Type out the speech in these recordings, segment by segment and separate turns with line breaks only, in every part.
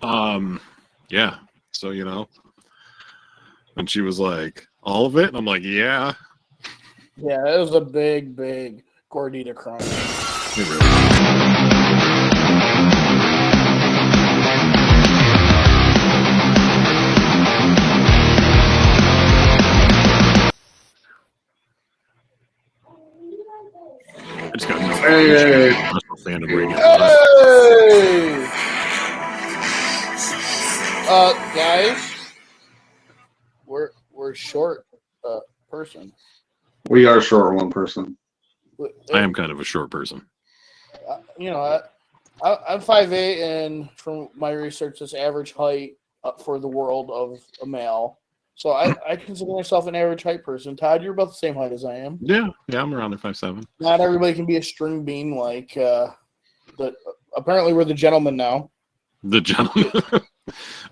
Yeah. So, and she was like, all of it? And I'm like, yeah.
Yeah, it was a big gordita crunch.
It really was. I just got Wrestle Fandom Radio.
Hey! Guys, we're short person.
We are short one person.
I am kind of a short person.
I'm 5'8", and from my research, this average height for the world of a male. So I consider myself an average height person. Todd, you're about the same height as I am.
Yeah, I'm around there 5'7".
Not everybody can be a string bean like apparently we're the gentleman now.
The gentleman.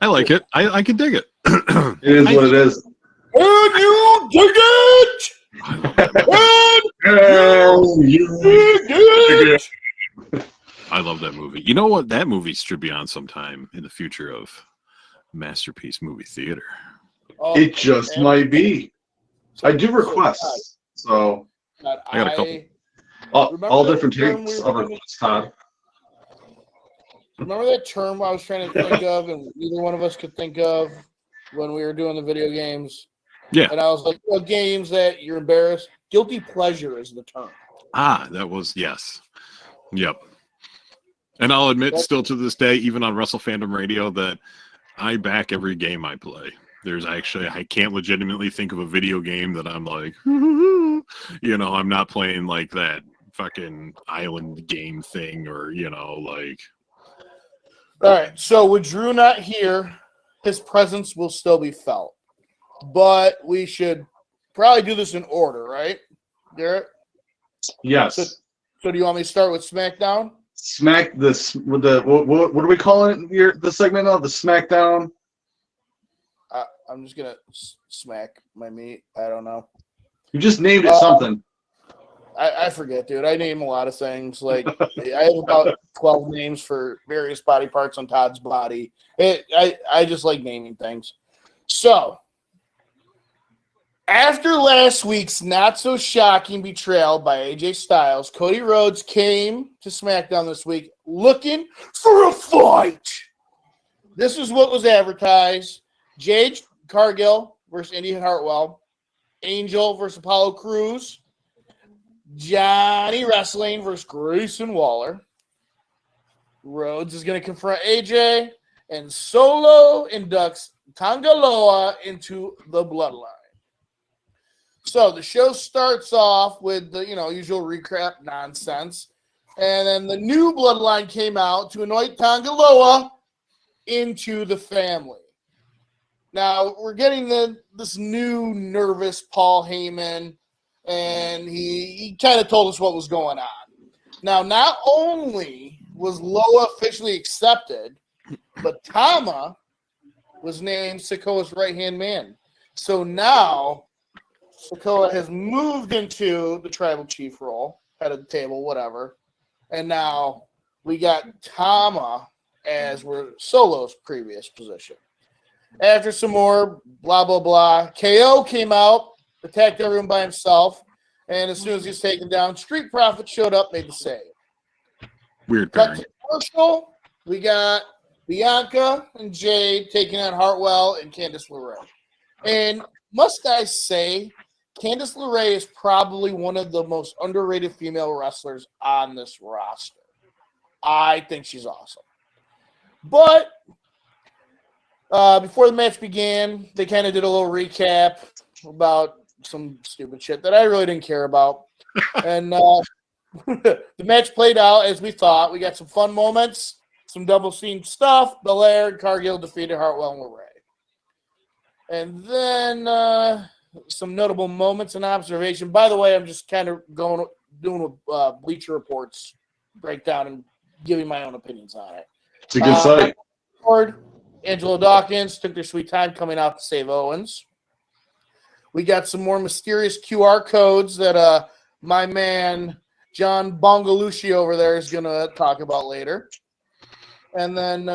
I like it. I can dig it.
It is what it is.
And you dig it!
I love that movie. You know what? That movie should be on sometime in the future of Masterpiece Movie Theater.
It just might be. I do requests, so
I got a couple.
All different takes of requests, Todd.
Remember that term I was trying to think of, and neither one of us could think of when we were doing the video games?
Yeah.
And I was like, games that you're embarrassed. Guilty pleasure is the term.
That was, yes. Yep. And I'll admit still to this day, even on Wrestle Fandom Radio, that I back every game I play. I can't legitimately think of a video game that I'm like, I'm not playing like that fucking island game thing or, like.
All right. So with Drew not here, his presence will still be felt. But we should probably do this in order, right, Garrett?
Yes.
So do you want me to start with SmackDown?
What are we calling it? The segment now, the SmackDown.
I'm just gonna smack my meat. I don't know.
You just named it something.
I forget, dude. I name a lot of things. Like I have about 12 names for various body parts on Todd's body. I just like naming things. So after last week's not so shocking betrayal by AJ Styles, Cody Rhodes came to SmackDown this week looking for a fight. This is what was advertised: Jade Cargill versus Indy Hartwell, Angel versus Apollo Crews, Johnny Wrestling versus Grayson Waller. Rhodes is going to confront AJ, and Solo inducts Tanga Loa into the Bloodline. So the show starts off with the usual recap nonsense, and then the new Bloodline came out to anoint Tanga Loa into the family. Now we're getting this new nervous Paul Heyman, and he kind of told us what was going on. Now, not only was Loa officially accepted, but Tama was named Sikoa's right-hand man. So now Sikoa has moved into the tribal chief role, head of the table, whatever. And now we got Tama as were Solo's previous position. After some more blah, blah, blah, KO came out, attacked everyone by himself, and as soon as he was taken down, Street Profits showed up, made the save.
Weird
Cut
pairing.
to commercial, we got Bianca and Jade taking on Hartwell and Candice LeRae. And must I say, Candice LeRae is probably one of the most underrated female wrestlers on this roster. I think she's awesome. But before the match began, they kind of did a little recap about some stupid shit that I really didn't care about. And the match played out as we thought. We got some fun moments, some double scene stuff. Belair and Cargill defeated Hartwell and LeRae. And then some notable moments and observation. By the way, I'm just kind of doing a Bleacher Reports breakdown and giving my own opinions on it.
It's a good site.
Angelo Dawkins took their sweet time coming out to save Owens. We got some more mysterious QR codes that my man John Bongalucci over there is going to talk about later. And then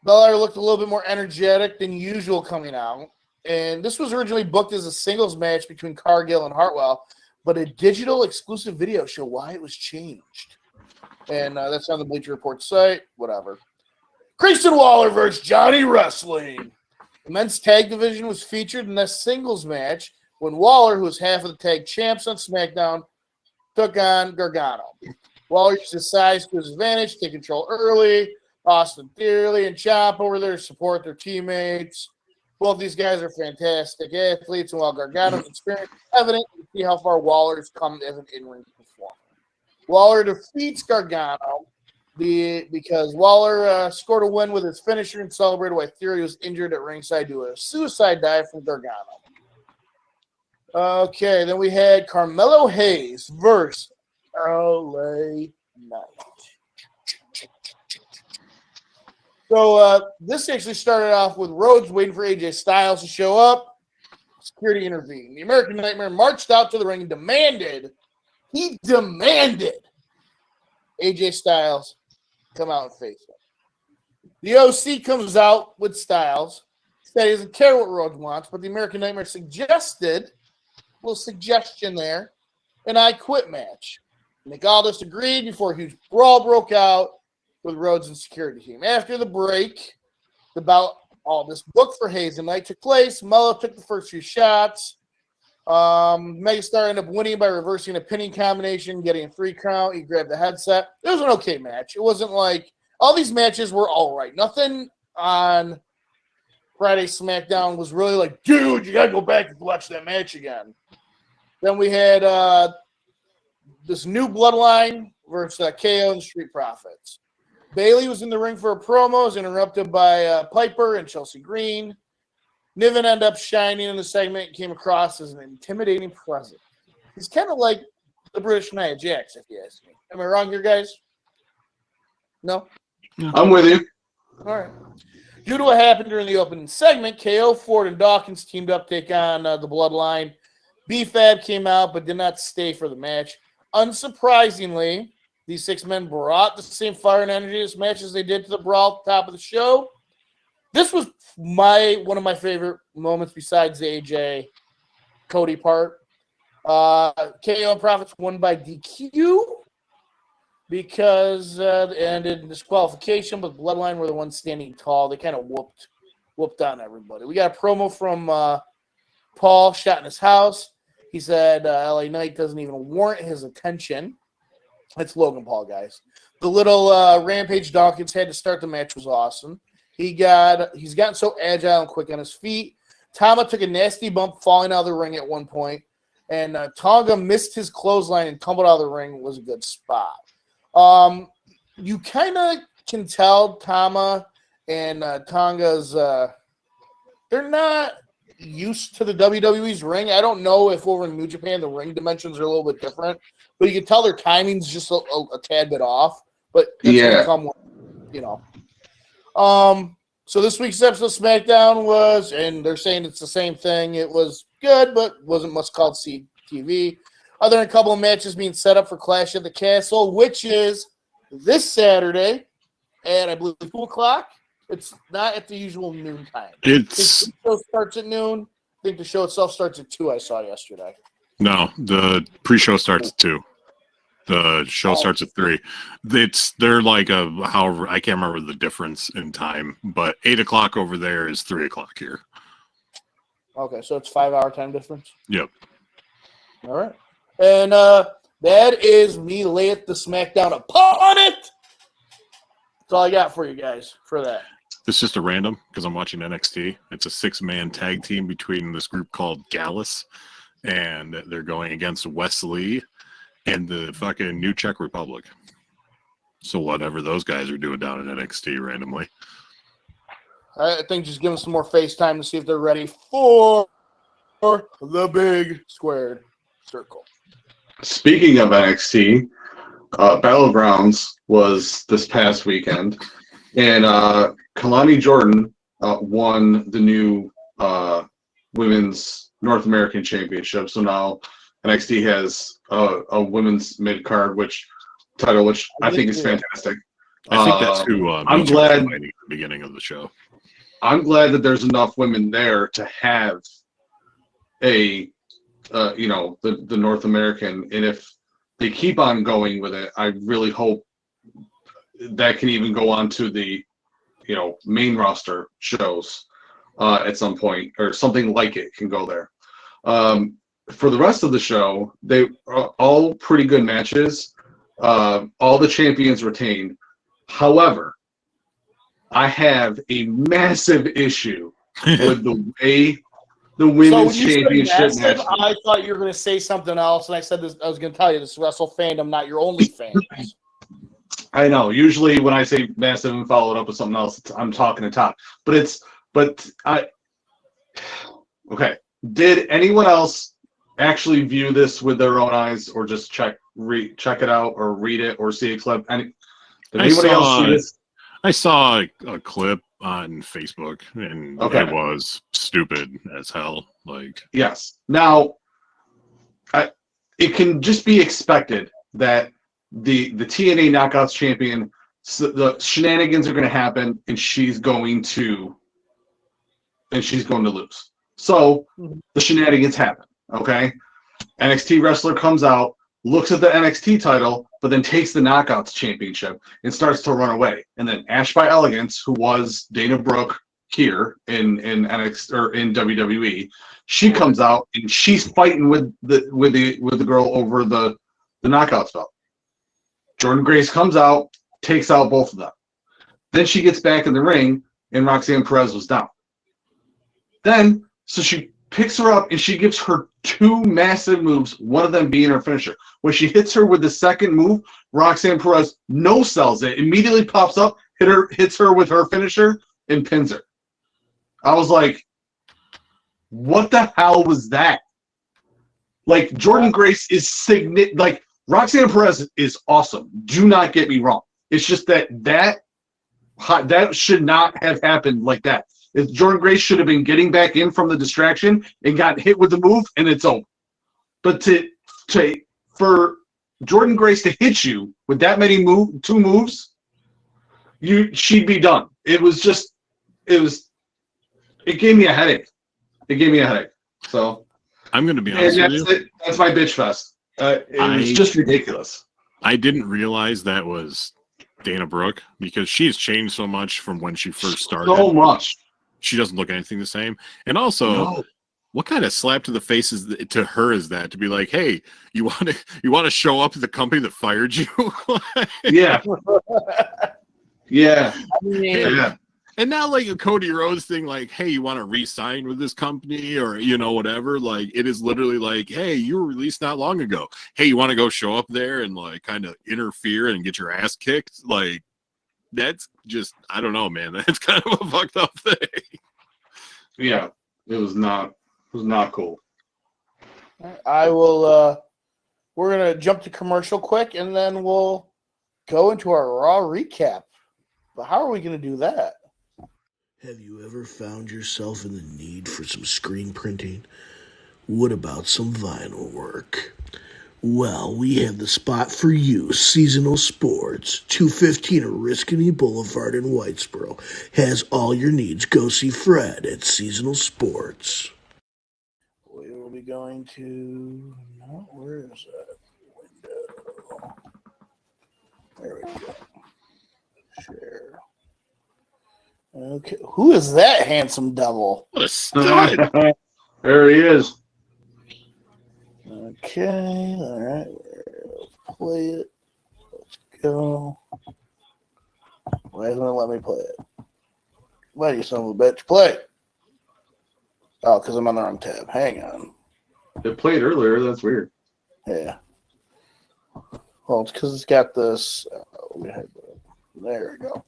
Belair looked a little bit more energetic than usual coming out. And this was originally booked as a singles match between Cargill and Hartwell, but a digital exclusive video show why it was changed. And that's on the Bleacher Report site, whatever. Grayson Waller versus Johnny Wrestling. The men's tag division was featured in this singles match when Waller, who was half of the tag champs on SmackDown, took on Gargano. Waller used his size to his advantage, take control early. Austin Theory and Chop over there to support their teammates. Both these guys are fantastic athletes, and while Gargano's experience is evident, you see how far Waller's come as an in-ring performer. Waller defeats Gargano because Waller scored a win with his finisher and celebrated while Theory was injured at ringside due to a suicide dive from Gargano. Okay, then we had Carmelo Hayes versus LA Knight. So this actually started off with Rhodes waiting for AJ Styles to show up. Security intervened. The American Nightmare marched out to the ring and demanded AJ Styles come out and face him. The OC comes out with Styles. Said he doesn't care what Rhodes wants, but the American Nightmare suggested, a little suggestion there, an I Quit match. Nick Aldis agreed before a huge brawl broke out with Rhodes and security team. After the break, the bout all this book for Hayes and Knight took place. Mello took the first few shots. Megastar ended up winning by reversing a pinning combination, getting a 3 count. He grabbed the headset. It was an okay match. It wasn't like all these matches were all right. Nothing on Friday SmackDown was really like, dude, you gotta go back and watch that match again. Then we had this new Bloodline versus KO and Street Profits. Bailey was in the ring for a promo, was interrupted by Piper and Chelsea Green. Niven ended up shining in the segment and came across as an intimidating presence. He's kind of like the British Nia Jax, if you ask me. Am I wrong here, guys? No?
I'm with you.
All right. Due to what happened during the opening segment, KO, Ford, and Dawkins teamed up to take on the Bloodline. B-Fab came out but did not stay for the match. Unsurprisingly, these 6 men brought the same fire and energy to this match as they did to the brawl at the top of the show. This was one of my favorite moments besides the AJ Cody part. KO and Profits won by DQ because it ended in disqualification, but Bloodline were the ones standing tall. They kind of whooped on everybody. We got a promo from Paul shot in his house. He said LA Knight doesn't even warrant his attention. That's Logan Paul, guys. The little Rampage Dawkins had to start the match was awesome. He's gotten so agile and quick on his feet. Tama took a nasty bump falling out of the ring at one point, and Tonga missed his clothesline and tumbled out of the ring. It was a good spot. You kind of can tell Tama and Tonga's they're not used to the WWE's ring. I don't know if over in New Japan the ring dimensions are a little bit different, but you can tell their timing's just a tad bit off. But it's gonna come with, you know. So this week's episode of SmackDown was, and they're saying it's the same thing. It was good, but wasn't much called TV. Other than a couple of matches being set up for Clash at the Castle, which is this Saturday at I believe 2 o'clock. It's not at the usual noon time. The show starts at noon. I think the show itself starts at 2. I saw yesterday.
No, the pre-show starts at 2. The show starts at 3. They're like however I can't remember the difference in time, but 8 o'clock over there is 3 o'clock here.
Okay, so it's 5-hour time difference.
Yep.
All right, and that is me laying the SmackDown upon it. That's all I got for you guys for that.
It's just a random because I'm watching NXT. It's a 6-man tag team between this group called Gallus, and they're going against Wesley and the fucking New Czech Republic. So whatever those guys are doing down in NXT randomly.
I think just give them some more FaceTime to see if they're ready for the big squared circle.
Speaking of NXT, Battlegrounds was this past weekend, and Kalani Jordan won the new Women's North American Championship. So now NXT has a women's mid-card title, which I think is fantastic.
I think that's who
I'm
Meech was
glad
fighting at the beginning of the show.
I'm glad that there's enough women there to have a the North American, and if they keep on going with it, I really hope that can even go on to the main roster shows at some point, or something like it can go there. For the rest of the show, they are all pretty good matches. All the champions retained. However, I have a massive issue with the way the women's championship match.
I thought you were going to say something else, and I said this. I was going to tell you this is Wrestle Fandom, not your OnlyFans.
I know. Usually, when I say massive and follow it up with something else, I'm talking to top. Okay. Did anyone else actually view this with their own eyes, or just check it out, or read it, or see a clip? Did anybody else see this?
I saw a clip on Facebook, and it was stupid as hell.
Yes. Now, it can just be expected that the TNA Knockouts champion, the shenanigans are going to happen, and she's going to lose. So the shenanigans happen. Okay. NXT wrestler comes out, looks at the NXT title, but then takes the Knockouts championship and starts to run away. And then Ash by Elegance, who was Dana Brooke here in NXT or in WWE, she comes out and she's fighting with the girl over the Knockouts belt. Jordan Grace comes out, takes out both of them. Then she gets back in the ring, and Roxanne Perez was down. So she picks her up and she gives her two massive moves, one of them being her finisher. When she hits her with the second move, Roxanne Perez no-sells it, immediately pops up, hits her with her finisher, and pins her. I was like, what the hell was that? Jordan Grace is Roxanne Perez is awesome. Do not get me wrong. It's just that should not have happened like that. Jordan Grace should have been getting back in from the distraction and got hit with the move, and it's over. But for Jordan Grace to hit you with that many two moves, she'd be done. It gave me a headache. So
I'm going to be honest with you.
That's my bitch fest. It was just ridiculous.
I didn't realize that was Dana Brooke, because she's changed so much from when she first started.
So much.
She doesn't look anything the same. And also, what kind of slap to the face to her is that, to be like, hey, you want to show up at the company that fired you?
Yeah. Yeah.
Yeah. And now, a Cody Rhodes thing, hey, you want to re-sign with this company, or whatever. It is literally hey, you were released not long ago. Hey, you want to go show up there and kind of interfere and get your ass kicked? That's just, I don't know, man. That's kind of a fucked up thing.
Yeah, it was not cool.
I will. We're gonna jump to commercial quick, and then we'll go into our Raw recap. But how are we gonna do that?
Have you ever found yourself in the need for some screen printing? What about some vinyl work? Well, we have the spot for you. Seasonal Sports, 215 Oriskany Boulevard in Whitesboro, has all your needs. Go see Fred at Seasonal Sports.
We will be going to... No, where is that window? There we go. Share. Okay, who is that handsome devil?
What a stud.
There he is.
Okay, all right. Let's play it. Let's go. Why isn't it let me play it? Why, you son of a bitch? Play it. Oh, because I'm on the wrong tab. Hang on.
It played earlier. That's weird.
Yeah. Well, it's because it's got this. There we go.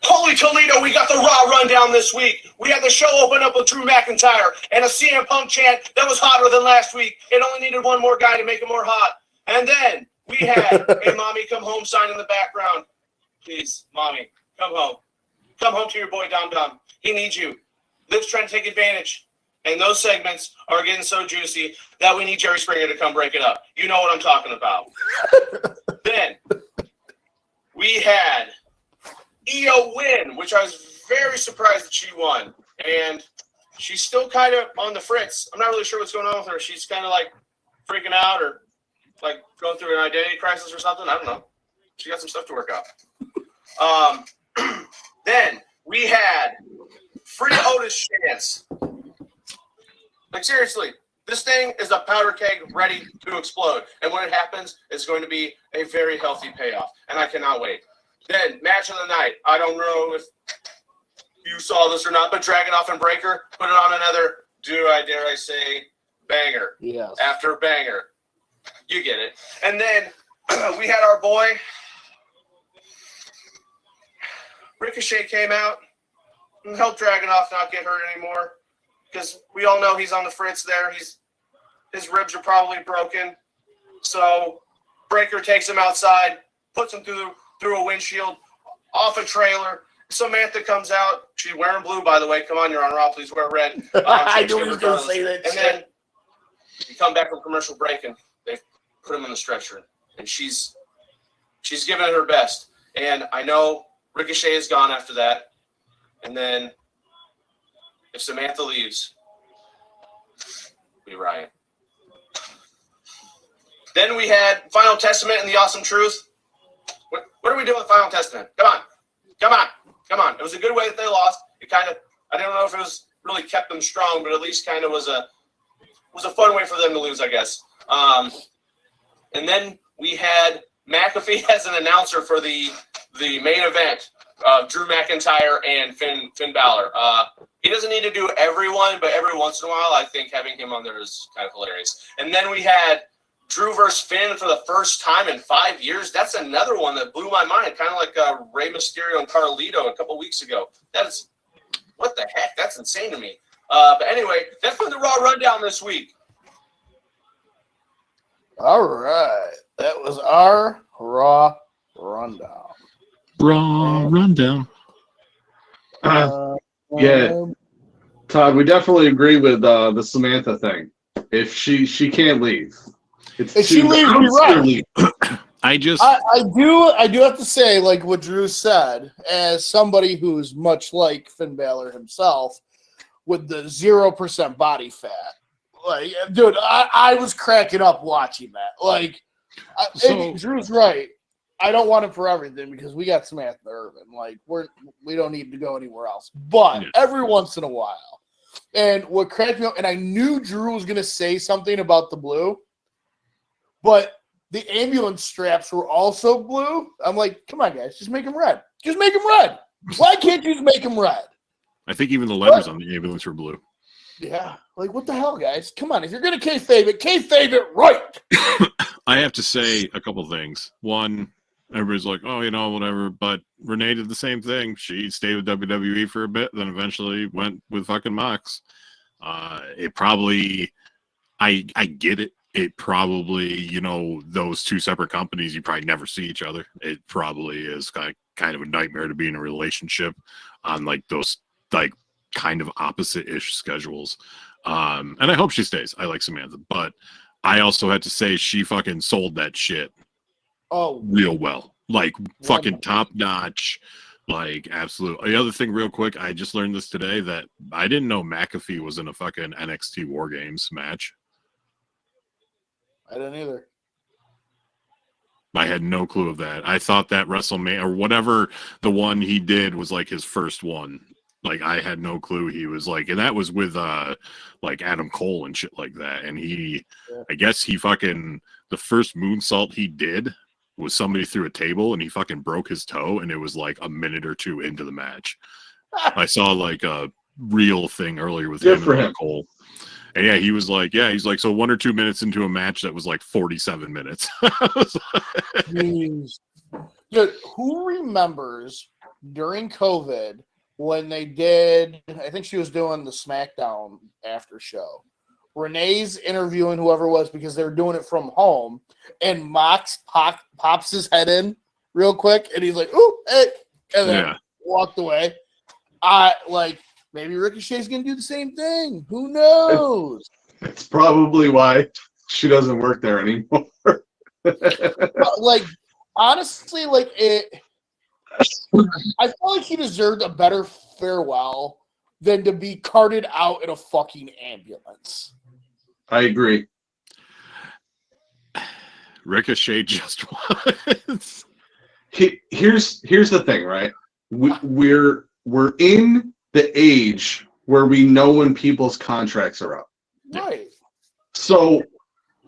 Holy Toledo, we got the Raw rundown this week. We had the show open up with Drew McIntyre and a CM Punk chant that was hotter than last week. It only needed one more guy to make it more hot. And then we had a Mommy Come Home sign in the background. Please, Mommy, come home. Come home to your boy Dom Dom. He needs you. Liv's trying to take advantage. And those segments are getting so juicy that we need Jerry Springer to come break it up. You know what I'm talking about. Then we had Io win, which I was very surprised that she won. And she's still kind of on the fritz. I'm not really sure what's going on with her. She's kind of like freaking out or like going through an identity crisis or something. I don't know. She got some stuff to work out. Then we had Free Otis chance. Like, seriously, this thing is a powder keg ready to explode. And when it happens, it's going to be a very healthy payoff. And I cannot wait. Then, match of the night. I don't know if you saw this or not, but Dragunov and Breaker put it on another, dare I say, banger.
Yes.
After banger. You get it. And then we had our boy Ricochet came out and helped Dragunov not get hurt anymore because we all know he's on the fritz there. His ribs are probably broken. So Breaker takes him outside, puts him through a windshield, off a trailer. Samantha comes out. She's wearing blue, by the way. Come on, you're on Raw. Please wear red.
I knew he was going to say that.
And then you come back from commercial break, and they put him in the stretcher. And she's giving it her best. And I know Ricochet is gone after that. And then if Samantha leaves, we riot. Then we had Final Testament and the Awesome Truth. What are we doing with Final Testament? Come on. It was a good way that they lost. It kind of, I don't know if it was really kept them strong, but at least kind of was a fun way for them to lose, I guess. And then we had McAfee as an announcer for the main event. Drew McIntyre and Finn Balor. He doesn't need to do everyone, but every once in a while, I think having him on there is kind of hilarious. And then we had Drew versus Finn for the first time in 5 years. That's another one that blew my mind, kind of like Rey Mysterio and Carlito a couple weeks ago. What the heck? That's insane to me. But anyway, that's been the Raw Rundown this week.
All right. That was our Raw Rundown.
Raw Rundown.
Yeah. Todd, we definitely agree with the Samantha thing. If she can't leave.
If she leaves, you're right.
I do
have to say, like what Drew said, as somebody who's much like Finn Balor himself, with the 0% body fat. Like, dude, I was cracking up watching that. Like, Drew's right. I don't want it for everything because we got Samantha Irvin. Like, we don't need to go anywhere else. But every once in a while, and what cracked me up, and I knew Drew was going to say something about the blue, but the ambulance straps were also blue. I'm like, come on, guys, just make them red. Just make them red. Why can't you just make them red?
I think even the letters on the ambulance were blue.
Yeah, like what the hell, guys? Come on, if you're going to kayfabe it right.
I have to say a couple things. One, everybody's like, oh, whatever. But Renee did the same thing. She stayed with WWE for a bit, then eventually went with fucking Mox. It probably, I get it. It probably, those two separate companies, you probably never see each other. It probably is kind of a nightmare to be in a relationship on like those like kind of opposite-ish schedules. And I hope she stays. I like Samantha. But I also had to say she fucking sold that shit.
Oh,
real well, like fucking top notch, like absolute. The other thing, real quick, I just learned this today that I didn't know McAfee was in a fucking NXT War Games match.
I didn't either.
I had no clue of that. I thought that WrestleMania or whatever the one he did was like his first one. Like I had no clue he was like, and that was with like Adam Cole and shit like that. And I guess he fucking the first moonsault he did was somebody threw a table and he fucking broke his toe, and it was like a minute or two into the match. I saw like a real thing earlier with him and Adam Cole. And yeah, he's like, so 1 or 2 minutes into a match that was like 47 minutes.
Jeez. Dude, who remembers during COVID when they did, I think she was doing the SmackDown after show, Renee's interviewing whoever it was because they were doing it from home, and Mox pops his head in real quick, and he's like, ooh, hey, and then walked away. Maybe Ricochet's going to do the same thing. Who knows?
It's probably why she doesn't work there anymore.
Honestly, I feel like he deserved a better farewell than to be carted out in a fucking ambulance.
I agree.
Ricochet just was.
Here's the thing, right? We're in the age where we know when people's contracts are up.
Right.
So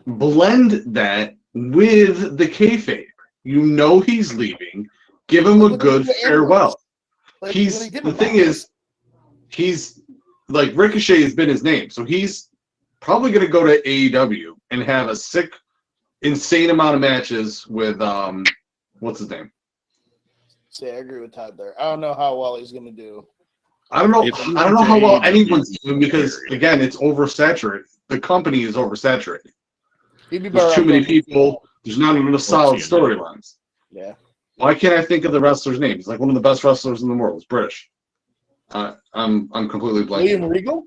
blend that with the kayfabe. You know he's leaving. Give him a good farewell. The thing is, he's like Ricochet has been his name, so he's probably going to go to AEW and have a sick, insane amount of matches with what's his name?
See, I agree with Todd there. I don't know how well he's going to do.
I don't know how well anyone's doing because again, it's oversaturated. The company is oversaturated. There's too many people. There's not enough solid storylines.
Yeah.
Why can't I think of the wrestler's name? He's like one of the best wrestlers in the world. He's British. I'm completely blanking.
William Regal?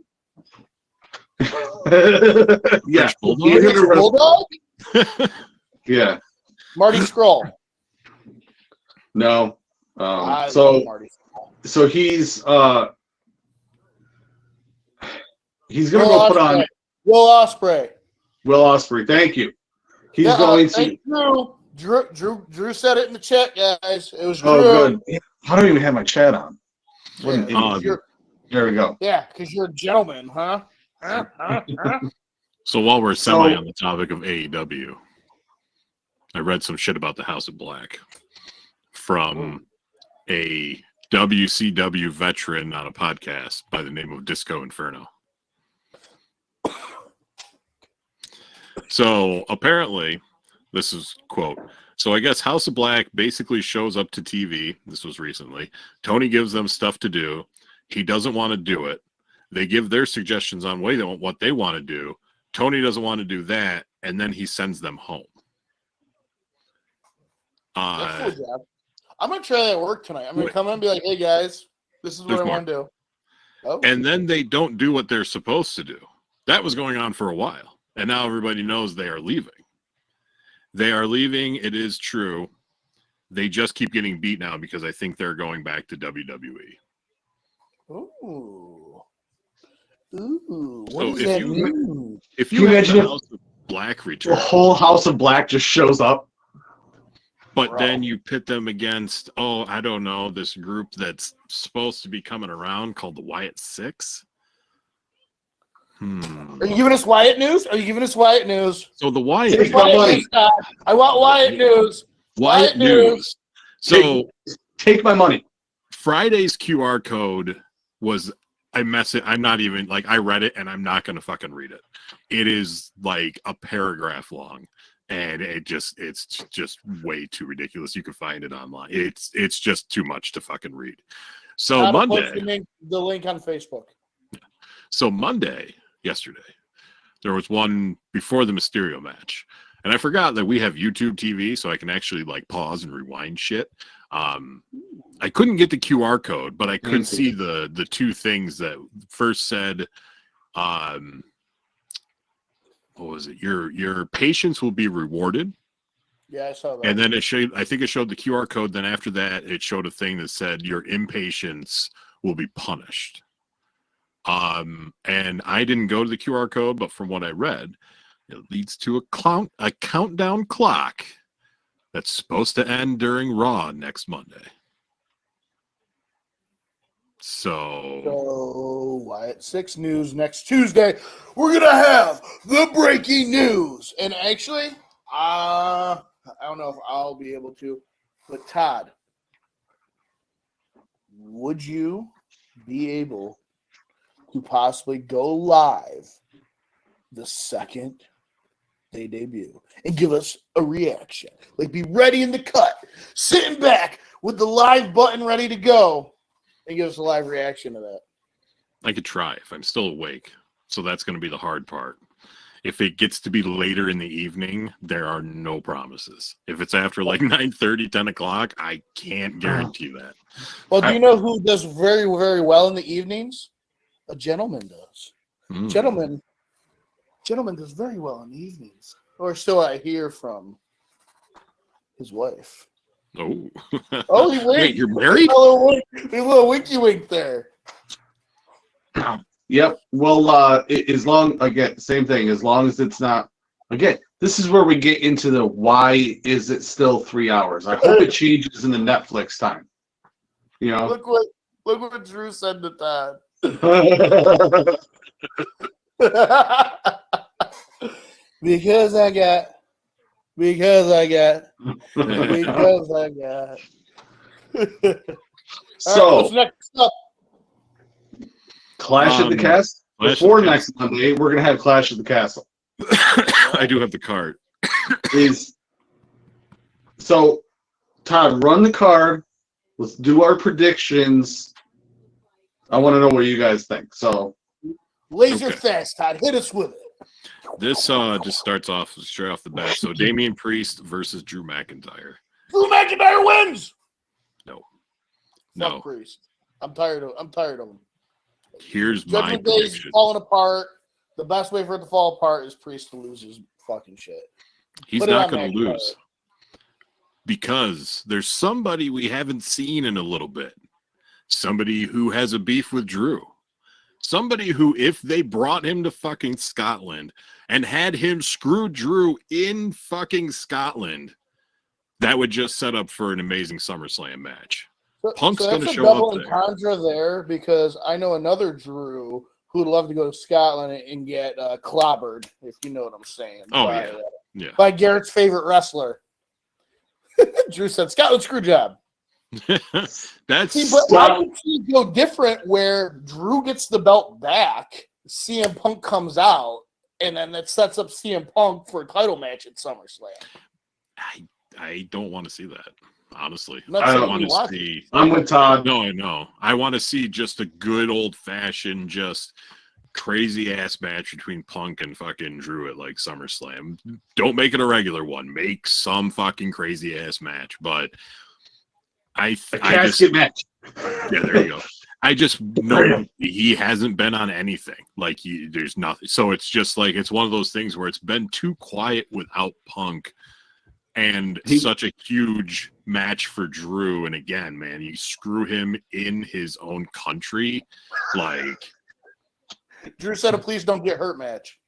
Yeah.
Bulldog?
Yeah.
Marty Scurll.
No.
I
So
love Marty Scurll.
so he's gonna go put on
Will Ospreay.
Will Ospreay. Thank you. He's going to.
Drew said it in the chat, guys. It was Drew.
Oh, good. I don't even have my chat on. What an idiot. There we go.
Yeah, because you're a gentleman, huh?
So while we're semi on the topic of AEW, I read some shit about the House of Black from a WCW veteran on a podcast by the name of Disco Inferno. So apparently, this is quote. So I guess House of Black basically shows up to TV. This was recently. Tony gives them stuff to do. He doesn't want to do it. They give their suggestions on what they want to do. Tony doesn't want to do that, and then he sends them home.
That's cool, Jeff. I'm gonna try that at work tonight. I'm gonna come in and be like, "Hey guys, this is what I want to do." Oh.
And then they don't do what they're supposed to do. That was going on for a while, and now everybody knows they are leaving. They are leaving. It is true. They just keep getting beat now because I think they're going back to WWE.
Ooh. What
so
does that mean?
Can
If
you imagine
the House of Black return,
the whole House of Black just shows up,
but then you pit them against, I don't know, this group that's supposed to be coming around called the Wyatt Six.
Are you giving us Wyatt news?
So the Wyatt
Take my money.
I want Wyatt news.
Wyatt news. So
take my money.
Friday's QR code was a message. I'm not even I read it and I'm not going to fucking read it. It is like a paragraph long and it's just way too ridiculous. You can find it online. It's just too much to fucking read. So Monday,
the link on Facebook.
So Monday, yesterday, there was one before the Mysterio match. And I forgot that we have YouTube TV, so I can actually pause and rewind shit. I couldn't get the QR code, but I could see the two things that first said, what was it? Your patience will be rewarded.
Yeah, I saw that.
And then I think it showed the QR code. Then after that, it showed a thing that said your impatience will be punished. And I didn't go to the QR code, but from what I read, it leads to a countdown clock that's supposed to end during Raw next Monday.
So Wyatt 6 news next Tuesday. We're gonna have the breaking news. And actually, I don't know if I'll be able to, but Todd, would you be able to possibly go live the second they debut and give us a reaction? Be ready in the cut, sitting back with the live button ready to go, and give us a live reaction to that.
I could try if I'm still awake. So that's going to be the hard part. If it gets to be later in the evening, there are no promises. If it's after 9:30, 10 o'clock, I can't guarantee that.
Well, do you know who does very, very well in the evenings? A gentleman does. Gentleman does very well in the evenings. Or so I hear from his wife.
Oh.
Oh, he winked.
Wait, you're married?
A little winky wink there.
Yep. Well, as long, again, same thing. As long as it's not, again, this is where we get into the why is it still 3 hours? I hope it changes in the Netflix time. You know?
Look what Drew said to Todd. Because I got.
So,
what's next up?
Clash at the Castle. Before next Monday, we're going to have Clash at the Castle.
I do have the card.
So, Todd, run the card. Let's do our predictions. I want to know what you guys think. So,
Laser fast, Todd. Hit us with it.
This just starts off straight off the bat. So Damian Priest versus Drew McIntyre.
Drew McIntyre wins.
No.
Fuck Priest. I'm tired of him.
Here's my
Judgment Day's
prediction.
falling apart. The best way for it to fall apart is Priest to lose his fucking shit.
He's
Put it
not
on
going to
McIntyre.
lose because there's somebody we haven't seen in a little bit. Somebody who has a beef with Drew. Somebody who, if they brought him to fucking Scotland and had him screw Drew in fucking Scotland, that would just set up for an amazing SummerSlam match. Punk's going to
that's a
show
double
up there.
entendre there because I know another Drew who would love to go to Scotland and get clobbered, if you know what I'm saying.
Oh,
Yeah. By Garrett's favorite wrestler. Drew said, Scotland screw job.
That's
But I can see it go different where Drew gets the belt back, CM Punk comes out, and then that sets up CM Punk for a title match at SummerSlam.
I don't want to see that, honestly.
I
don't want to see.
I'm with Todd.
No, I know. I want to see just a good old-fashioned, just crazy-ass match between Punk and fucking Drew at, like, SummerSlam. Don't make it a regular one. Make some fucking crazy-ass match, but I
casket match.
Yeah, there you go. I just know he hasn't been on anything. Like, there's nothing. So it's just like, it's one of those things where it's been too quiet without Punk and such a huge match for Drew. And again, man, you screw him in his own country. Like,
Drew said a please don't get hurt match.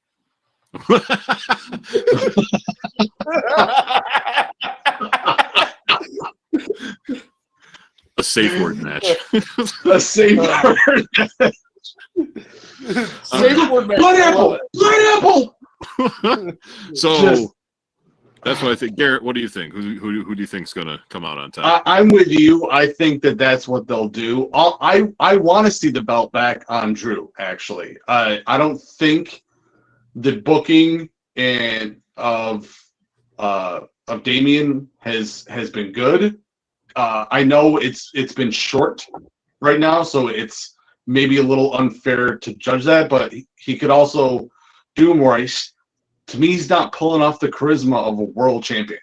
A safe word match.
A safe word.
Safe word match.
Pineapple.
So that's what I think. Garrett, what do you think? Who do you think's going to come out on top?
I'm with you. I think that's what they'll do. I want to see the belt back on Drew. Actually, I don't think the booking and of Damian has been good. I know it's been short right now, so it's maybe a little unfair to judge that, but he could also do more. To me, he's not pulling off the charisma of a world champion.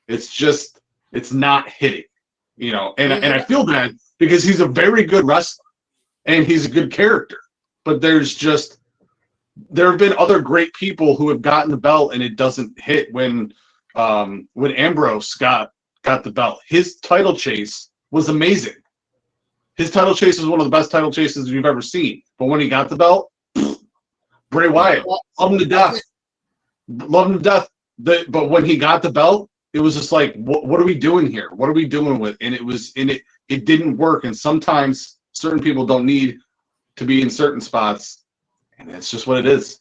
It's not hitting, you know. And I feel bad because he's a very good wrestler and he's a good character. But there have been other great people who have gotten the belt and it doesn't hit. When Ambrose got the belt, his title chase was amazing. His title chase was one of the best title chases you've ever seen. But when he got the belt, Bray Wyatt, love him to death. But when he got the belt, it was just like, what are we doing here? What are we doing with? And it didn't work. And sometimes certain people don't need to be in certain spots, and that's just what it is.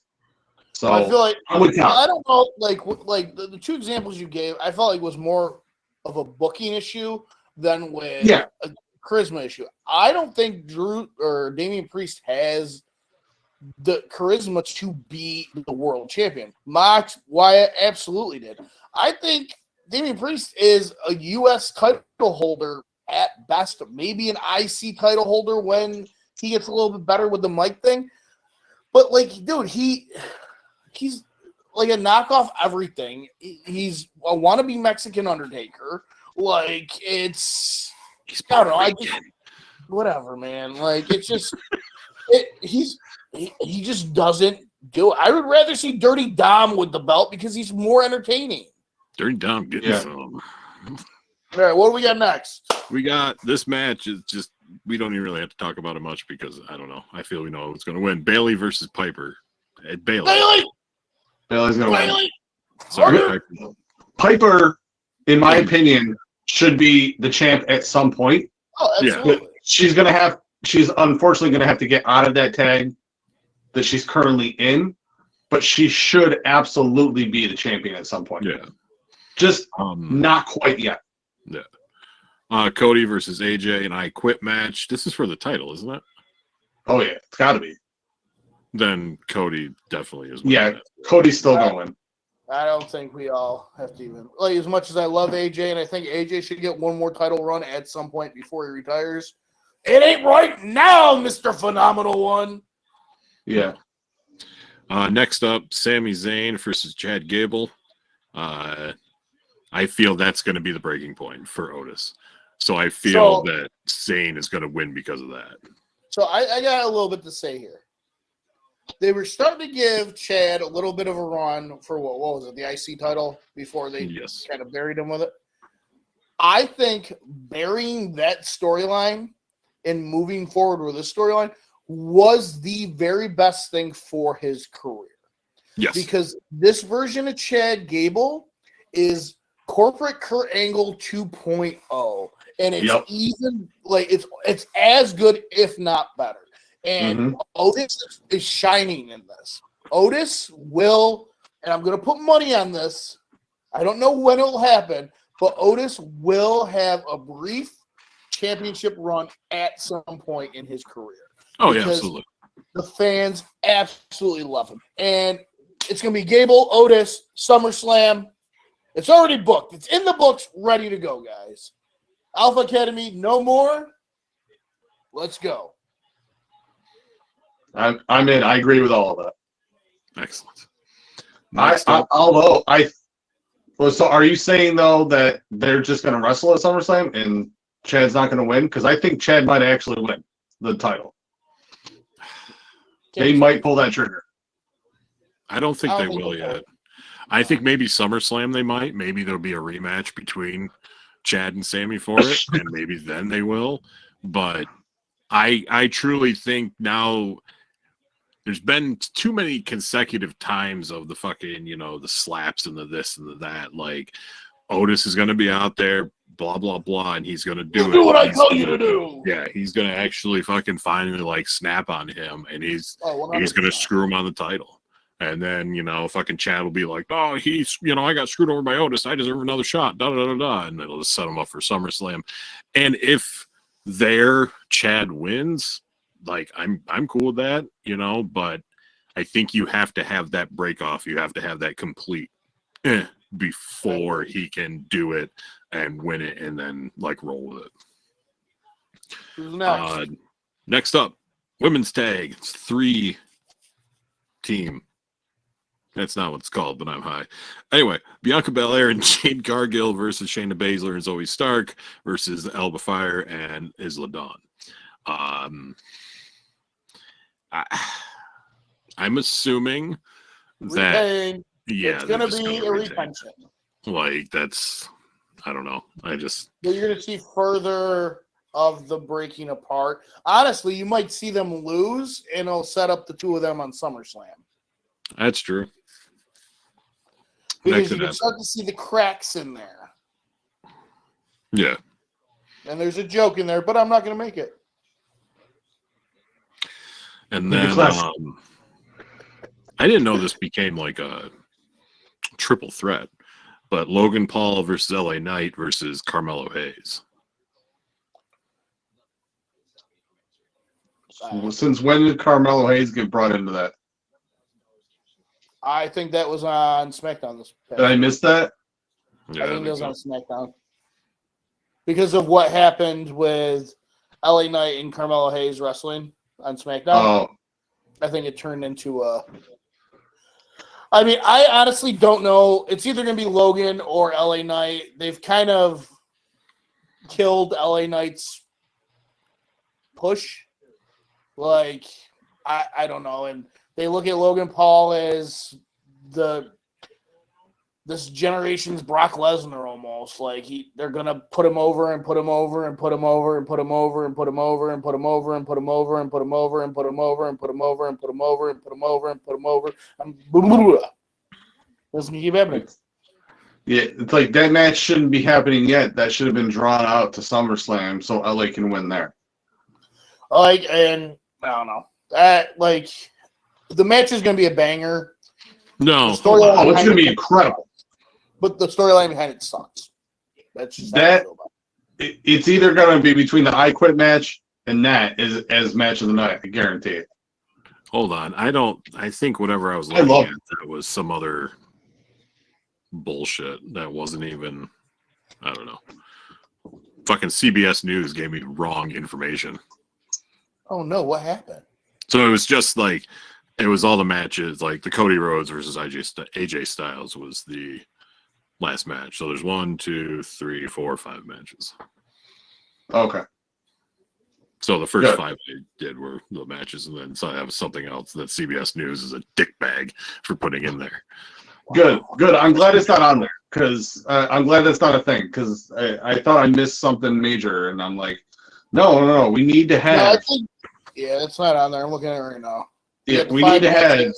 So
I feel like
I'm with Cal.
I don't know, like the two examples you gave, I felt like was more of a booking issue than with a charisma issue. I don't think Drew or Damian Priest has the charisma to be the world champion. Mox Wyatt absolutely did. I think Damian Priest is a U.S. title holder at best, maybe an IC title holder when he gets a little bit better with the mic thing. But like, dude, he's like a knockoff everything. He's a wannabe Mexican Undertaker. Like, he's I don't know. Whatever, man. Like, it's just he just doesn't do it. I would rather see Dirty Dom with the belt because he's more entertaining.
Dirty Dom getting some.
All right, what do we got next?
We got this match is just we don't even really have to talk about it much because I don't know. I feel we know who's going to win. Bailey versus Piper. Bailey.
Bailey's gonna win.
Bailey!
Sorry,
Harder!
Piper.
Piper, in my opinion, should be the champ at some point.
Oh, absolutely.
She's unfortunately gonna have to get out of that tag that she's currently in, but she should absolutely be the champion at some point.
Yeah.
Just not quite yet.
Yeah. Cody versus AJ and I Quit match. This is for the title, isn't it?
Oh yeah, it's gotta be.
Then Cody definitely is.
Yeah, Cody's still gonna win.
I don't think we all have to even like as much as I love AJ and I think AJ should get one more title run at some point before he retires. It ain't right now, Mr. Phenomenal One.
Yeah.
Next up, Sami Zayn versus Chad Gable. I feel that's going to be the breaking point for Otis. So I feel that Zayn is going to win because of that.
So I got a little bit to say here. They were starting to give Chad a little bit of a run for what was it, the IC title before they kind of buried him with it. I think burying that storyline and moving forward with this storyline was the very best thing for his career.
Yes.
Because this version of Chad Gable is corporate Kurt Angle 2.0. And it's even like it's as good, if not better. And Otis is shining in this. Otis will, and I'm going to put money on this. I don't know when it will happen, but Otis will have a brief championship run at some point in his career.
Oh, yeah, absolutely.
The fans absolutely love him. And it's going to be Gable, Otis, SummerSlam. It's already booked. It's in the books, ready to go, guys. Alpha Academy, no more. Let's go.
I'm in. I agree with all of that.
Excellent.
So are you saying though that they're just going to wrestle at SummerSlam and Chad's not going to win? Because I think Chad might actually win the title. They might pull that trigger.
I don't think they will yet. I think maybe SummerSlam they might. Maybe there'll be a rematch between Chad and Sammy for it, and maybe then they will. But I truly think now there's been too many consecutive times of the fucking, the slaps and the this and the that. Like, Otis is going to be out there, blah, blah, blah, and he's going to do it.
Do what I tell you to do.
Yeah, he's going to actually fucking finally, snap on him, and he's going to screw him on the title. And then, fucking Chad will be like, oh, he's, I got screwed over by Otis. I deserve another shot, da-da-da-da. And it'll just set him up for SummerSlam. And if Chad wins, I'm cool with that, but I think you have to have that break off. You have to have that complete before he can do it and win it and then roll with it.
Who's next?
Next up, women's tag. It's 3-team. That's not what it's called, but I'm high. Anyway, Bianca Belair and Jade Cargill versus Shayna Baszler and Zoe Stark versus Alba Fire and Isla Dawn. I'm assuming that
it's going to be a retention.
That's, I don't know.
You're going to see further of the breaking apart. Honestly, you might see them lose, and it'll set up the two of them on SummerSlam.
That's true.
Because you can start to see the cracks in there.
Yeah.
And there's a joke in there, but I'm not going to make it.
And then I didn't know this became a triple threat, but Logan Paul versus LA Knight versus Carmelo Hayes.
Since when did Carmelo Hayes get brought into that?
I think that was on SmackDown this past.
Did I miss that?
Yeah,
I think it was on SmackDown. Because of what happened with LA Knight and Carmelo Hayes wrestling on SmackDown.
Oh.
I think it turned into a... I mean, I honestly don't know. It's either going to be Logan or LA Knight. They've kind of killed LA Knight's push. I don't know. And they look at Logan Paul as the this generation's Brock Lesnar almost. Like they're gonna put him over and put him over and put him over and put him over and put him over and put him over and put him over and put him over and put him over and put him over and put him over and put him over and put him over. Doesn't keep happening.
Yeah, it's like that match shouldn't be happening yet. That should have been drawn out to SummerSlam so LA can win there.
And I don't know. The match is gonna be a banger.
No.
It's gonna be incredible.
But the storyline behind it sucks. That's just
it's either gonna be between the I Quit match and that as match of the night. I guarantee it.
Hold on. I think whatever I was looking at, that was some other bullshit that wasn't even, I don't know. Fucking CBS News gave me wrong information.
Oh no, what happened?
So it was just like, it was all the matches, like the Cody Rhodes versus AJ Styles was the last match. So there's 1, 2, 3, 4, 5 matches.
Okay.
So the first 5 they did were the matches, and then that was something else that CBS News is a dick bag for putting in there.
Good. I'm glad it's not on there because I'm glad that's not a thing because I thought I missed something major, and I'm like, no, we need to have.
It's not on there. I'm looking at it right now.
Yeah, we need to have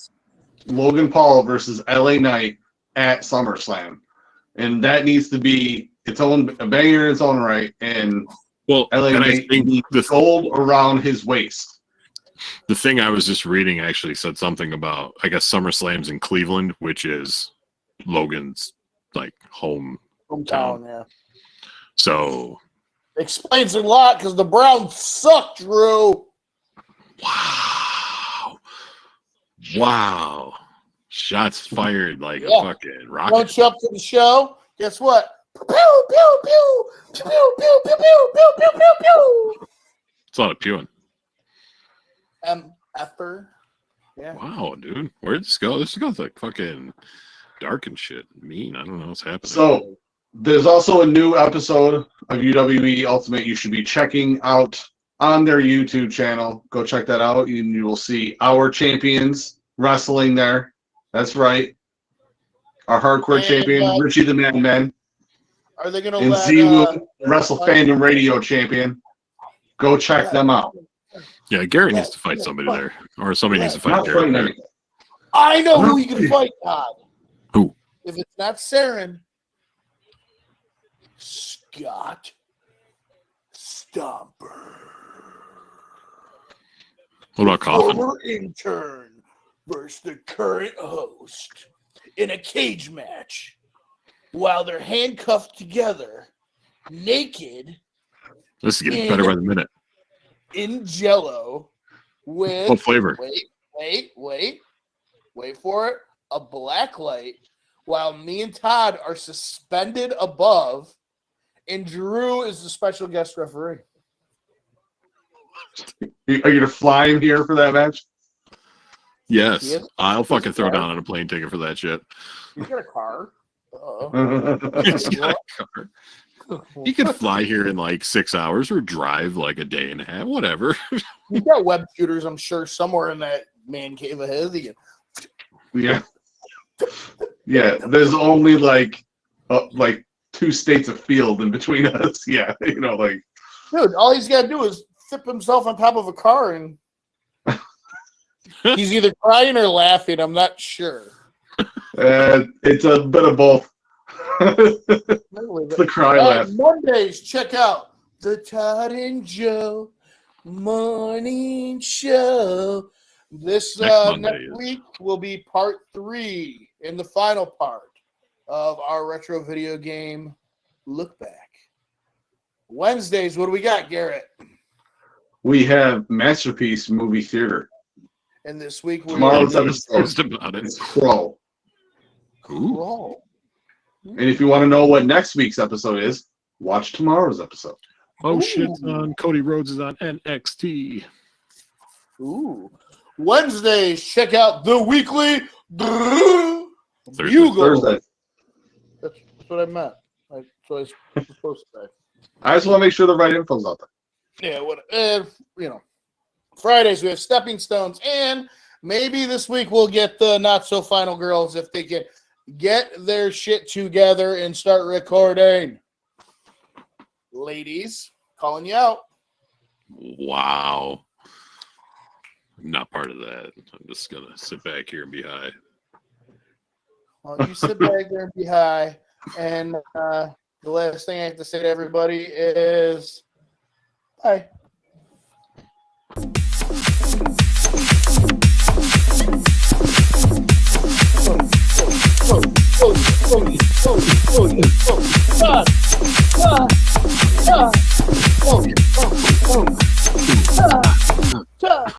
Logan Paul versus LA Knight at SummerSlam, and that needs to be a banger in its own right. And LA Knight needs the gold around his waist.
The thing I was just reading actually said something about, I guess, SummerSlam's in Cleveland, which is Logan's like hometown.
Yeah.
So
explains a lot because the Browns suck, Drew.
Wow. Shots fired like a fucking rocket.
Don't show up to the show. Guess what? Pew, pew, pew. Pew, pew, pew, pew, pew, pew, pew, pew.
It's a lot of pewing.
Effer. Yeah.
Wow, dude. Where'd this go? This goes like fucking dark and shit. Mean. I don't know what's happening.
So there's also a new episode of UWE Ultimate you should be checking out on their YouTube channel. Go check that out. And you will see our champions wrestling there. That's right. Our hardcore champion, Richie the Madman.
Are they going to
and Ziwu, Wrestle Fandom Radio champion. Go check them out.
Yeah, Garrett needs to fight somebody there. Or somebody needs to fight Garrett there.
I know who you can fight, Todd.
Who?
If it's not Saren, Scott Stomper.
What about Coffin?
Former intern versus the current host in a cage match while they're handcuffed together, naked.
This is getting better by the minute.
In Jello with
what flavor?
Wait for it. A black light while me and Todd are suspended above, and Drew is the special guest referee.
Are you going to fly in here for that match?
Yes. I'll fucking throw down on a plane ticket for that shit.
He's got a car.
He's got a car. He could fly here in like 6 hours or drive like a day and a half, whatever.
He's got web shooters, I'm sure, somewhere in that man cave of his.
Yeah. Yeah, there's only like 2 states of field in between us. Yeah, dude,
all he's got to do is flip himself on top of a car, and he's either crying or laughing. I'm not sure.
It's a bit of both. It's the cry laugh.
Mondays, check out the Todd and Joe Morning Show. This next week will be part 3 and the final part of our retro video game look back. Wednesdays, what do we got, Garrett?
We have Masterpiece Movie Theater.
And this week
tomorrow's episode is Crow.
Crow.
And if you want to know what next week's episode is, watch tomorrow's episode.
Oh shit! Cody Rhodes is on NXT.
Ooh. Wednesdays, check out the weekly Bugle.
Thursday.
That's what I meant. That's what I was supposed to say.
I just want to make sure the right info's out there.
Yeah, Fridays we have Stepping Stones, and maybe this week we'll get the Not So Final Girls if they get get their shit together and start recording. Ladies, calling you out.
Wow. I'm not part of that. I'm just going to sit back here and be high.
Well, you sit back there and be high. And the last thing I have to say to everybody is bye. Oh,